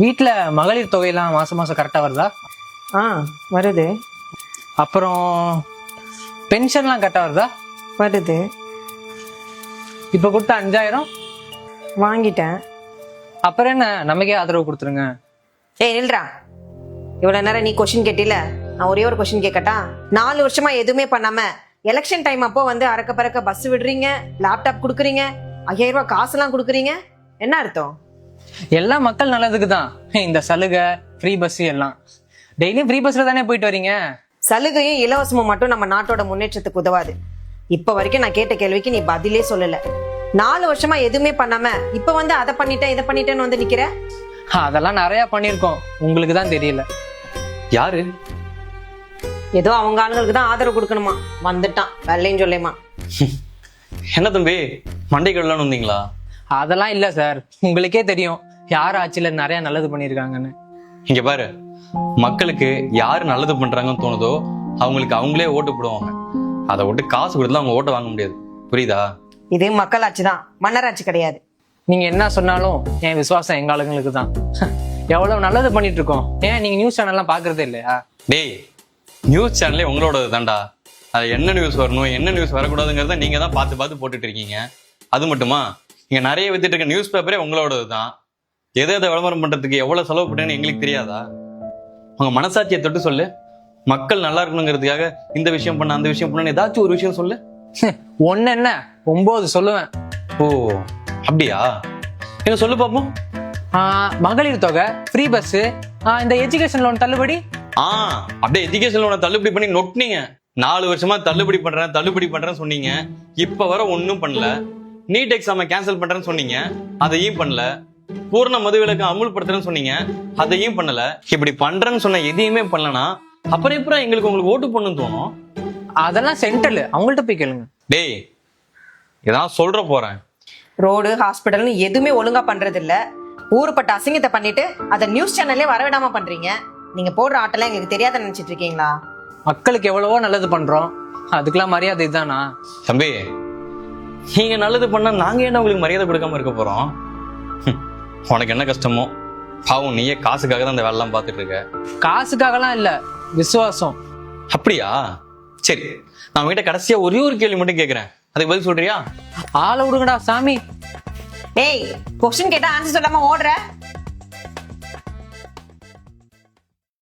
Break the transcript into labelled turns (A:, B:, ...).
A: வீட்டில் மகளிர் தொகையெல்லாம் மாதம் மாதம் கரெக்டாக வருதா?
B: ஆ வருது
A: அப்புறம் பென்ஷன்லாம் கரெக்டாக வருதா?
B: வருது.
A: இப்போ கொடுத்த 5000
B: வாங்கிட்டேன்.
A: அப்புறம் என்ன, நமக்கே ஆதரவு கொடுத்துருங்க.
B: ஏய் நில்றா, இவ்வளவு நேரம் நீ கொஸ்டின் கேட்டில, நான் ஒரே ஒரு கொஸ்டின் கேட்கட்டா? 4 வருஷமா எதுவுமே பண்ணாம எலெக்ஷன் டைம் அப்போ வந்து அறக்க பறக்க பஸ் விடுறீங்க, லேப்டாப் கொடுக்குறீங்க, 5000 ரூபாய் காசுலாம் கொடுக்குறீங்க, என்ன அர்த்தம்?
A: எல்லாம் மக்கள் நல்லதுக்கு தான். இந்த சலுகை, ஃப்ரீ பஸ் எல்லாம் டெய்லியும் ஃப்ரீ பஸ்ல தானே போயிட்டு வரீங்க.
B: சலுகையும் இலவசமும் மட்டும் நம்ம நாட்டோட முன்னேற்றத்துக்கு உதவாது. இப்ப வரைக்கும் நான் கேட்ட கேள்விக்கு நீ பதிலே சொல்லல. 4 வருஷமா எதுவுமே பண்ணாம இப்ப வந்து அதை பண்ணிட்டேன் இதை பண்ணிட்டேன்னு வந்து நிக்கிற.
A: அதெல்லாம் நிறைய பண்ணிருக்கோம், உங்களுக்கு தான் தெரியல.
C: யாரு?
B: ஏதோ அவங்க ஆளுங்களுக்கு தான் ஆதரவு கொடுக்கணுமா, வந்துட்டான் வரலைன்னு சொல்லேமா.
C: என்ன தம்பி, மண்டை கடலான்னு வந்தீங்களா?
A: அதெல்லாம் இல்ல சார், உங்களுக்கே தெரியும் யார் ஆட்சியில நிறைய நல்லது பண்ணிருக்காங்கன்னு.
C: இங்க பாரு, மக்களுக்கு யாரு நல்லது பண்றாங்கன்னு தோணுதோ அவங்களுக்கு அவங்களே ஓட்டு போடுவாங்க. அதை விட்டு காசு கொடுத்து அவங்க ஓட்டை வாங்க முடியாது, புரியுதா?
B: இது மக்களாட்சி தான், மன்னராட்சி கிடையாது.
A: நீங்க என்ன சொன்னாலும் என் விசுவாசம் எங்க ஆளுங்களுக்கு தான். எவ்வளவு நல்லது பண்ணிட்டு இருக்கோம். ஏன் நீங்க நியூஸ் சேனல்லாம் பாக்குறதே இல்லையா?
C: டேய், நியூஸ் சேனலே உங்களோடது தான்டா. அது என்ன நியூஸ் வரணும் என்ன நியூஸ் வரக்கூடாதுங்கிறத நீங்க தான் பார்த்து பார்த்து போட்டுட்டு இருக்கீங்க. அது மட்டுமா, இங்க நிறைய வித்துட்டு இருக்க நியூஸ் பேப்பரே உங்களோடது தான். எதை எதை விளம்பரம் பண்றதுக்கு எவ்வளவு செலவு பண்ணேன்னு எங்களுக்கு தெரியாதா? உங்க மனசாட்சியை தொட்டு சொல்லு. மக்கள் நல்லா இருக்கணுங்கிறதுக்காக இந்த விஷயம் பண்ண அந்த விஷயம் பண்ண ஏதாச்சும் ஒரு விஷயம் சொல்லு.
A: ஒன்னு என்ன 9 சொல்லுவேன்.
C: ஓ அப்படியா? என்ன சொல்லு பாப்போம்.
A: மகளிர் தொகை, ஃப்ரீ பஸ், இந்த எஜுகேஷன் லோன் தள்ளுபடி.
C: அப்படியே எஜுகேஷன் லோனை தள்ளுபடி பண்ணி நொட்டினீங்க. 4 வருஷமா தள்ளுபடி பண்றேன்னு சொன்னீங்க. இப்ப வர ஒன்னும் பண்ணல. நீட் எக்ஸாமை கேன்சல் பண்றேன்னு சொன்னீங்க, அதையும் பண்ணல. பூர்ண மதுவிலக்கு அமுல்படுத்துறேன்னு சொன்னீங்க, அதையும் பண்ணல. இப்படி பண்றேன்னு சொன்ன எதையுமே பண்ணலனா அப்புறம் எப்பறம் உங்களுக்கு ஓட்டு போடணும்னு தோணும்?
A: அதெல்லாம் சென்ட்ரல், அவங்கள்ட்ட போய் கேளுங்க.
C: டேய், இதான் சொல்ற போறேன்.
B: ரோடு ஹாஸ்பிட்டல்னு எதுவுமே ஒழுங்கா பண்றது இல்ல. ஊருப்பட்ட அசிங்கத்தை பண்ணிட்டு அதை நியூஸ் சேனல்லே வரவிடாம பண்றீங்க. நீங்க போடுற ஆட்டெல்லாம் எங்களுக்கு தெரியாத நினைச்சிட்டு இருக்கீங்களா?
A: மக்களுக்கு எவ்வளவோ நல்லது பண்றோம், அதுக்கெல்லாம் மரியாதை இதுதானா?
C: தம்பி, நீங்க நல்லது பண்ணா நாங்க என்ன உங்களுக்கு மரியாதை கொடுக்காம இருக்க போறோம்? உனக்கு என்ன கஷ்டமோ பாவம், நீயே காசுக்காக தான் இந்த வேலைலாம் பார்த்துட்டு இருக்க.
A: காசுக்காகலாம் இல்ல, விசுவாசம்.
C: அப்படியா? சரி, நான் உங்ககிட்ட கடைசியா ஒரே ஒரு கேள்வி மட்டும் கேட்கிறேன், அதுக்கு பதில் சொல்றியா?
A: ஆளை விடுங்கடா சாமி.
B: ஏய், கொஸ்டின் கேட்டா ஆன்சர் சொல்லாம ஓடுற.